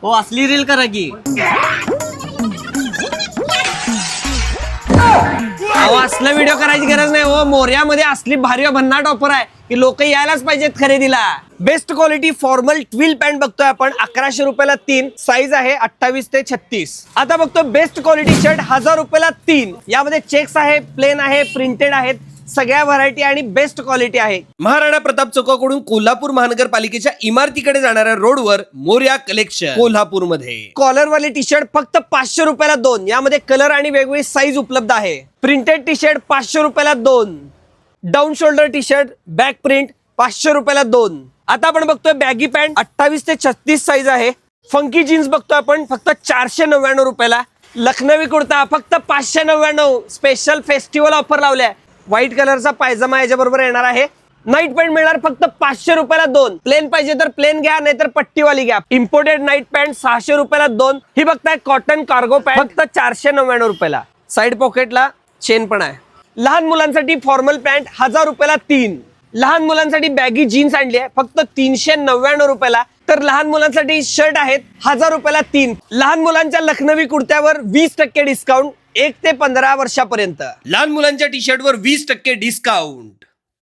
हो असली रील करा की. अहो असला व्हिडिओ करायची गरज नाही हो. मोर्यामध्ये असली भारी भन्नाट ऑफर आहे की लोक यायलाच पाहिजेत खरेदीला. Best quality formal twill pant बघतोय आपण 1100 रुपयाला 3. साईज आहे 28 ते 36. आता बघतो बेस्ट क्वालिटी शर्ट 1000 रुपयाला 3. यामध्ये चेक्स आहे, प्लेन आहे, प्रिंटेड आहेत. सगळ्या व्हरायटी आणि बेस्ट क्वालिटी आहे. महाराणा प्रताप चौकाकडून कोल्हापूर महानगरपालिकेच्या इमारतीकडे जाणाऱ्या रोडवर मोर्या कलेक्शन कोल्हापूर मध्ये. कॉलरवाले टी शर्ट फक्त 500 रुपयाला 2. यामध्ये कलर आणि वेगवेगळी साईज उपलब्ध आहे. प्रिंटेड टी शर्ट 500 रुपयाला 2. Down shoulder T shirt back print 500 रुपयाला 2. आता आपण बघतोय बॅगी पॅन्ट 28 ते 36 साईज आहे. फंकी जीन्स बघतोय आपण फक्त 499 रुपयाला. लखनवी कुर्ता फक्त 599. स्पेशल फेस्टिवल ऑफर लावल्या. व्हाईट कलरचा पायजमा याच्या बरोबर येणार आहे. नाईट पॅन्ट मिळणार फक्त 500 रुपयाला 2. प्लेन पाहिजे तर प्लेन घ्या, नाहीतर पट्टीवाली घ्या. इम्पोर्टेड नाईट पॅन्ट 600 रुपयाला 2. ही बघताय कॉटन कार्गो पॅन्ट फक्त 499 रुपयाला. साईड पॉकेटला चेन पण आहे. लहान मुलांसाठी फॉर्मल पॅन्ट 1000 रुपयाला 3. लहान मुलांसाठी बॅगी जीन्स आणली आहे फक्त 399 रुपयाला. तर लहान मुलांसाठी शर्ट आहेत 1000 रुपयाला 3. लहान मुलांच्या लखनवी कुर्त्यावर 20% डिस्काउंट 1 ते 15 वर्षापर्यंत. लहान मुलांच्या टी शर्टवर 20% डिस्काउंट.